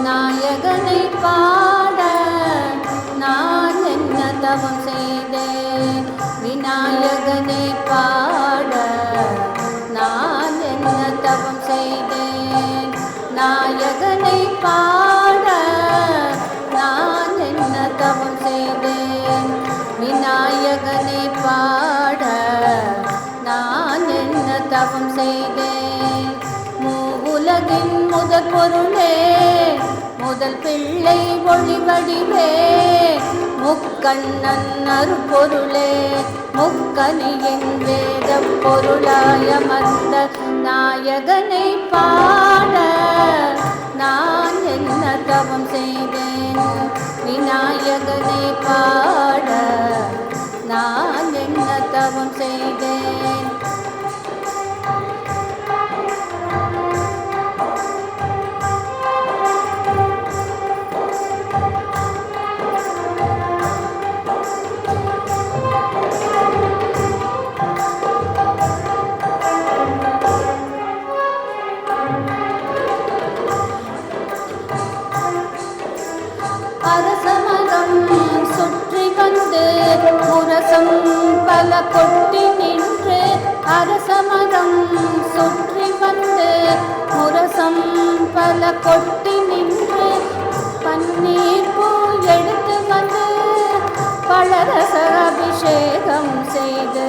நாயகனை பாட நான் என்ன தவம் செய்தேன். விநாயகனை பாட நான் என்ன தவம் செய்தேன். நாயகனை பாட நான் என்ன தவம் செய்தேன். விநாயகனை பாட நான் என்ன தவம் செய்தேன். மூவுலகின் முதற் பொருளே, முதல் பிள்ளை ஒளி வடிவே, முக்கண்ணன் அருப்பொருளே, முக்கனியின் வேத பொருளாய மந்த நாயகனை பாட நான் என்ன தவம் செய்தேன். விநாயகனை பாட நான் என்ன தவம் செய்தேன். அரசமரம் சுற்றி வந்து முரசம் பல கொட்டி நின்று, அரசமரம் சுற்றி வந்து முரசம் பல கொட்டி நின்று, பன்னீர் பூ எடுத்து வந்து பலரச அபிஷேகம் செய்து,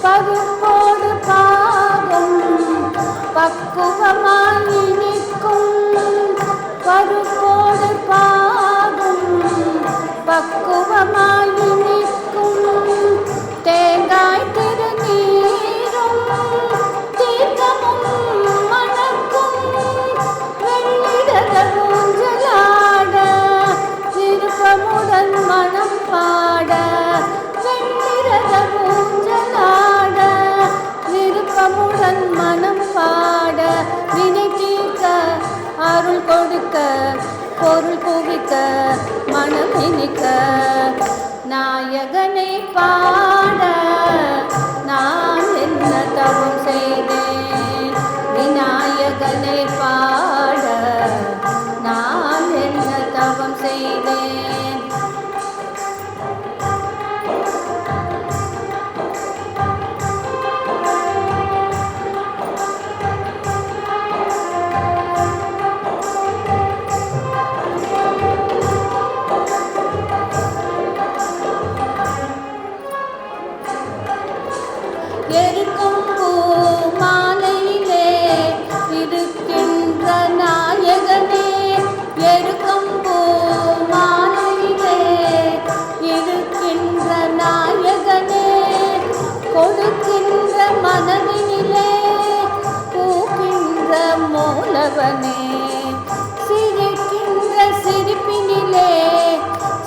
பருப்போடு பாகம் பக்குவமாய் நிற்கும், பருப்போடு பாகம் பக்குவமாய் நிற்கும், தேங்காய் திருநீரும் தீர்க்கமும் மணக்கும், வெள்ளிரத ஊஞ்சலாட விருப்பமுடன் மனம் பாட, வெள்ளிரத ஊஞ்சலாட விருப்பமுடன் மனம் பாட, வினை தீர்க்க அருள் கொடுக்க பொருள் குவிக்க மனம் இனிக்க, நாயகனை பாட நான் என்ன தவம் செய்தேன். விநாயகனை பாட நான் என்ன தவம் செய்தேன். எருக்கும் பூ மாலையிலே இருக்கின்ற நாயகனே, எருக்கும் பூ மாலையிலே இருக்கின்ற நாயகனே, கொடுக்கின்ற மனதினிலே பூக்கின்ற மூலவனே, சிரிக்கின்ற சிரிப்பினிலே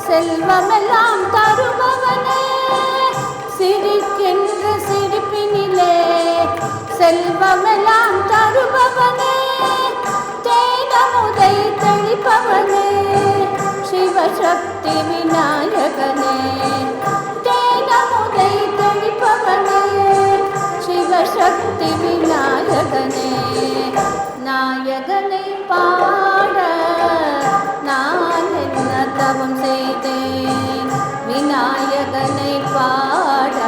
செல்வமெல்லாம் தருபவனே, சிரிக்கின்ற சிரிப்பினிலே செல்வமெல்லாம் தருபவனே, தேனமுதை தெளிப்பவனே, சிவசக்தி விநாயகனே, தேனமுதை தெளிப்பவனே, சிவசக்தி விநாயகனே, நாயகனை பாட நான் என்ன தவம் செய்தேன். விநாயகனை பாட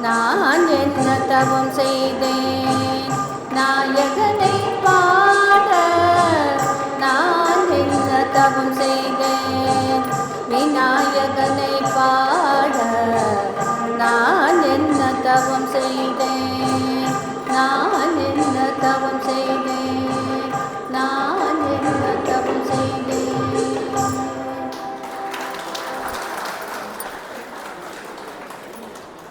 நான் என்ன தவம் செய்தேன். நாயகனை பாட நான் என்ன தவம் செய்தேன். விநாயகனை பாட நான் என்ன தவம் செய்தேன். நான் என்ன தவம் செய்தேன்.